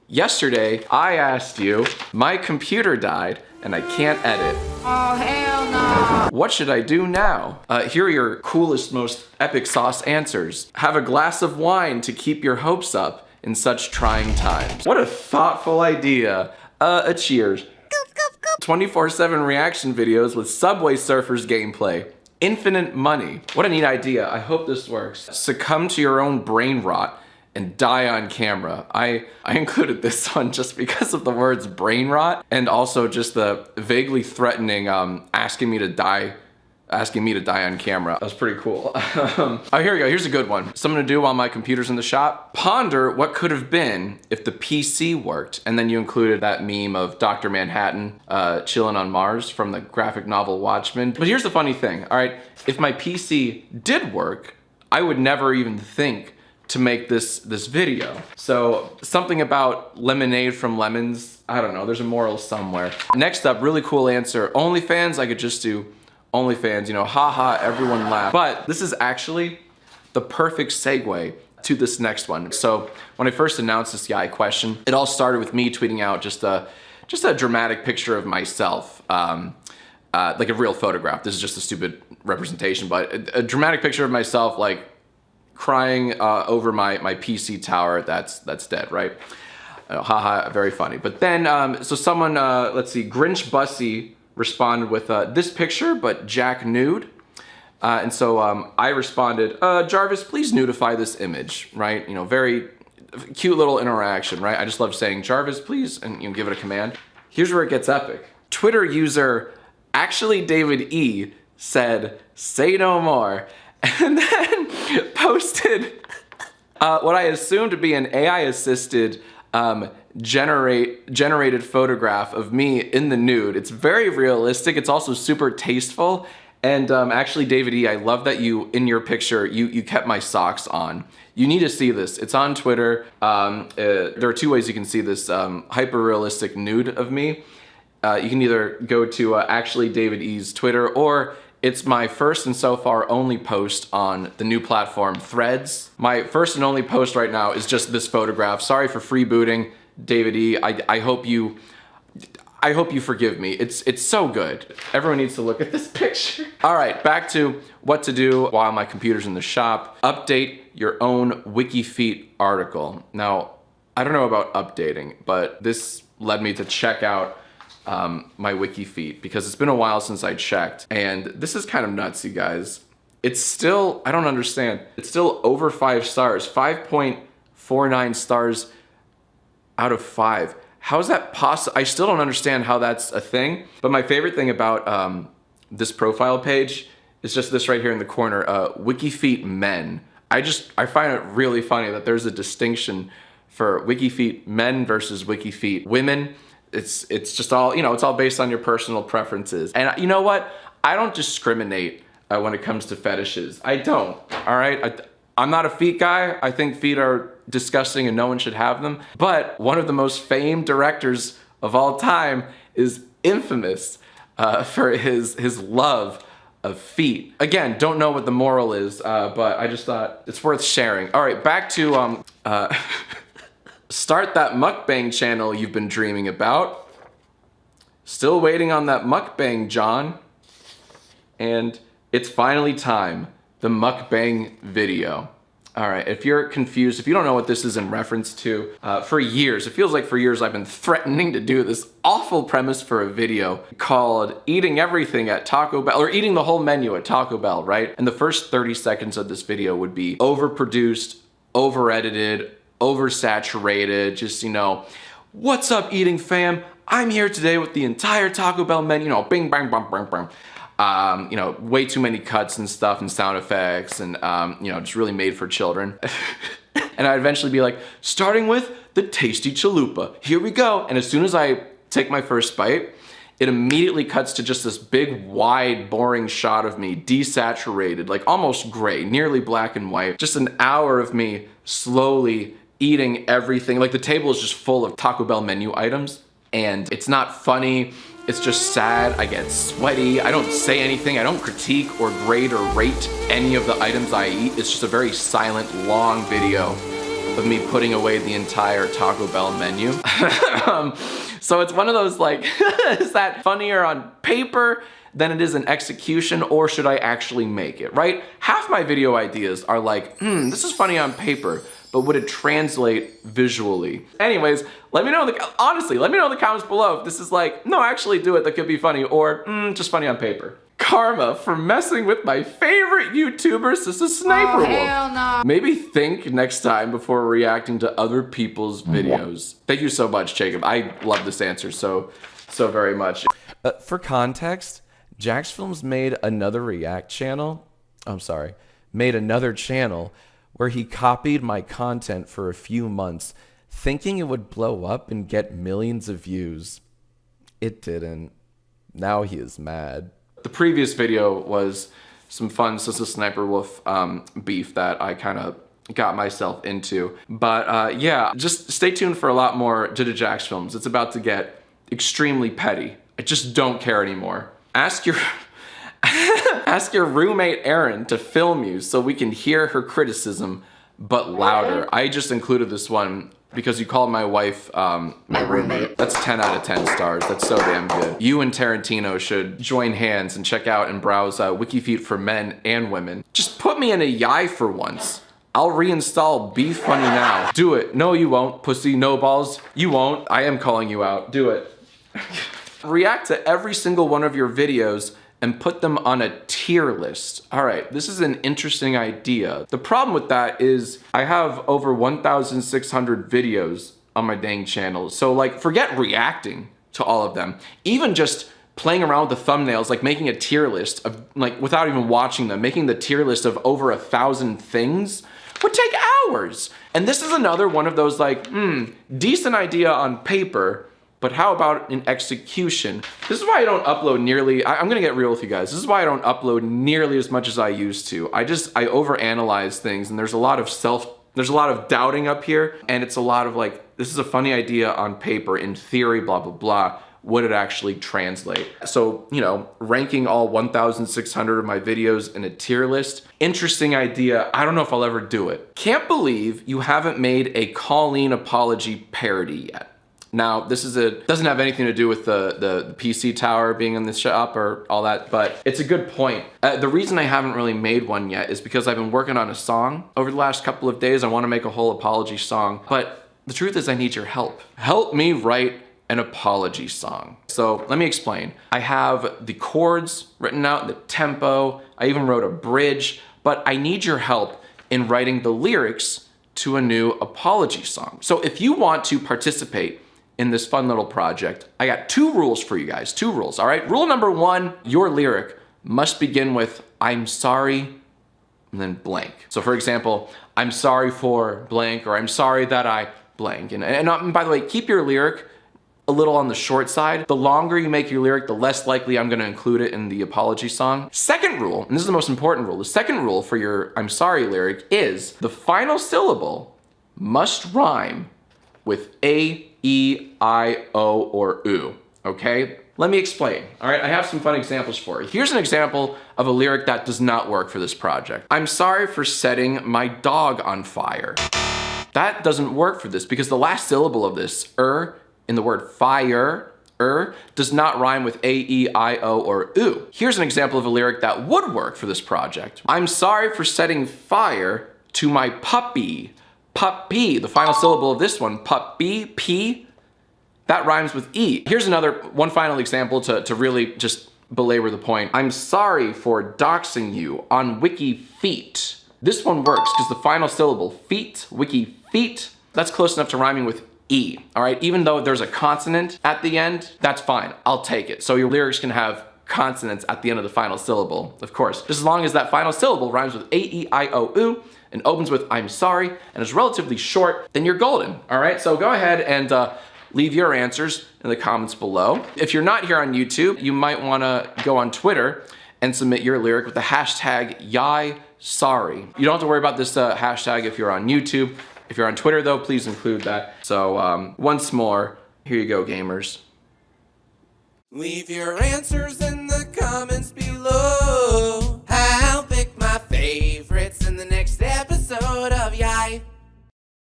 Yesterday, I asked you, my computer died and I can't edit. Oh, hell no. What should I do now? Here are your coolest, most epic sauce answers. Have a glass of wine to keep your hopes up in such trying times. What a thoughtful idea. A cheers. 24/7 reaction videos with Subway Surfers gameplay. Infinite money. What a neat idea. I hope this works. Succumb to your own brain rot and die on camera. I included this one just because of the words brain rot and also just the vaguely threatening asking me to die on camera. That was pretty cool. Oh, here we go. Here's a good one. Something to do while my computer's in the shop. Ponder what could have been if the PC worked. And then you included that meme of Dr. Manhattan chilling on Mars from the graphic novel Watchmen. But here's the funny thing, all right? If my PC did work, I would never even think to make this video. So something about lemonade from lemons, I don't know, there's a moral somewhere. Next up, really cool answer. OnlyFans, I could just do OnlyFans, you know, haha, everyone laugh. But this is actually the perfect segue to this next one. So when I first announced this YIAY question, it all started with me tweeting out just a dramatic picture of myself, like a real photograph. This is just a stupid representation, but a dramatic picture of myself, like crying over my PC tower that's dead, right? Haha, very funny. But then, so someone, let's see, Grinch Bussy responded with this picture, but Jack nude. And so I responded, Jarvis, please nudify this image, right? You know, very cute little interaction, right? I just love saying, Jarvis, please, and you know, give it a command. Here's where it gets epic. Twitter user, actually David E, said, say no more. And then posted what I assumed to be an AI-assisted generated photograph of me in the nude. It's very realistic. It's also super tasteful. And actually, David E, I love that you, in your picture, you kept my socks on. You need to see this. It's on Twitter. There are two ways you can see this hyper-realistic nude of me. You can either go to actually David E's Twitter, or it's my first and so far only post on the new platform Threads. My first and only post right now is just this photograph. Sorry for freebooting, David E. I hope you forgive me. It's so good. Everyone needs to look at this picture. All right, back to what to do while my computer's in the shop. Update your own WikiFeet article. Now, I don't know about updating, but this led me to check out my WikiFeet because it's been a while since I checked, and this is kind of nuts, you guys. It's still, I don't understand. It's still over 5 stars, 5.49 stars out of 5. How is that possible? I still don't understand how that's a thing. But my favorite thing about this profile page is just this right here in the corner, WikiFeet men. I find it really funny that there's a distinction for WikiFeet men versus WikiFeet women. It's just all, you know, it's all based on your personal preferences. And you know what? I don't discriminate when it comes to fetishes. I don't, all right? I'm not a feet guy. I think feet are disgusting and no one should have them. But one of the most famed directors of all time is infamous for his love of feet. Again, don't know what the moral is, but I just thought it's worth sharing. All right, back to start that mukbang channel you've been dreaming about. Still waiting on that mukbang, John. And it's finally time. The mukbang video. All right, if you're confused, if you don't know what this is in reference to, for years, it feels like for years I've been threatening to do this awful premise for a video called eating everything at Taco Bell, or eating the whole menu at Taco Bell, right? And the first 30 seconds of this video would be overproduced, over-edited, oversaturated, just, you know, what's up eating fam? I'm here today with the entire Taco Bell menu, you know, bing, bang, bang, bang, bang. You know, way too many cuts and stuff and sound effects and, you know, just really made for children. And I'd eventually be like, starting with the tasty chalupa. Here we go. And as soon as I take my first bite, it immediately cuts to just this big, wide, boring shot of me, desaturated, like almost gray, nearly black and white. Just an hour of me slowly eating everything. Like the table is just full of Taco Bell menu items. And it's not funny. It's just sad. I get sweaty. I don't say anything. I don't critique or grade or rate any of the items I eat. It's just a very silent, long video of me putting away the entire Taco Bell menu. So it's one of those like, is that funnier on paper than it is in execution, or should I actually make it, right? Half my video ideas are like, this is funny on paper, but would it translate visually? Anyways, let me know honestly, let me know in the comments below if this is like, no, actually do it, that could be funny, or just funny on paper. Karma for messing with my favorite YouTuber, Sister Sniper Wolf. Hell no. Maybe think next time before reacting to other people's videos. Thank you so much, Jacob. I love this answer so very much. For context, Jacksfilms made another React channel. Made another channel where he copied my content for a few months, thinking it would blow up and get millions of views. It didn't. Now he is mad. The previous video was some fun Sister Sniper Wolf beef that I kind of got myself into. But yeah, just stay tuned for a lot more Jacksfilms. It's about to get extremely petty. I just don't care anymore. Ask your roommate Erin to film you so we can hear her criticism, but louder. I just included this one because you called my wife my roommate. That's 10 out of 10 stars. That's so damn good. You and Tarantino should join hands and check out and browse WikiFeet for men and women. Just put me in a YIAY for once. I'll reinstall Be Funny Now. Do it. No, you won't, pussy. No balls. You won't. I am calling you out. Do it. React to every single one of your videos and put them on a tier list. All right, this is an interesting idea. The problem with that is I have over 1,600 videos on my dang channel. So like, forget reacting to all of them. Even just playing around with the thumbnails, like making a tier list of, like, without even watching them, making the tier list of over 1,000 things would take hours. And this is another one of those like, decent idea on paper, but how about in execution? This is why I don't upload nearly, I'm gonna get real with you guys. This is why I don't upload nearly as much as I used to. I overanalyze things, and there's a lot of doubting up here, and it's a lot of like, this is a funny idea on paper, in theory, blah, blah, blah. Would it actually translate? So, you know, ranking all 1,600 of my videos in a tier list, interesting idea. I don't know if I'll ever do it. Can't believe you haven't made a Colleen apology parody yet. Now, doesn't have anything to do with the PC tower being in the shop or all that, but it's a good point. The reason I haven't really made one yet is because I've been working on a song over the last couple of days. I want to make a whole apology song, but the truth is I need your help. Help me write an apology song. So let me explain. I have the chords written out, the tempo, I even wrote a bridge, but I need your help in writing the lyrics to a new apology song. So if you want to participate in this fun little project, I got 2 rules for you guys, 2 rules, all right? Rule number 1, your lyric must begin with, I'm sorry, and then blank. So for example, I'm sorry for blank, or I'm sorry that I blank. And by the way, keep your lyric a little on the short side. The longer you make your lyric, the less likely I'm gonna include it in the apology song. Second rule, and this is the most important rule, the second rule for your I'm sorry lyric is the final syllable must rhyme with A, E, I, O, or U, okay? Let me explain, all right? I have some fun examples for you. Here's an example of a lyric that does not work for this project. I'm sorry for setting my dog on fire. That doesn't work for this because the last syllable of this, in the word fire, does not rhyme with A, E, I, O, or U. Here's an example of a lyric that would work for this project. I'm sorry for setting fire to my puppy. Puppy, the final syllable of this one, puppy, P, that rhymes with E. Here's one final example to really just belabor the point. I'm sorry for doxing you on WikiFeet. This one works because the final syllable, feet, WikiFeet, that's close enough to rhyming with E, all right? Even though there's a consonant at the end, that's fine, I'll take it. So your lyrics can have consonants at the end of the final syllable, of course. Just as long as that final syllable rhymes with A, E, I, O, U, and opens with I'm sorry, and is relatively short, then you're golden, all right? So go ahead and leave your answers in the comments below. If you're not here on YouTube, you might wanna go on Twitter and submit your lyric with the hashtag YIAY. You don't have to worry about this hashtag if you're on YouTube. If you're on Twitter though, please include that. So once more, here you go, gamers. Leave your answers in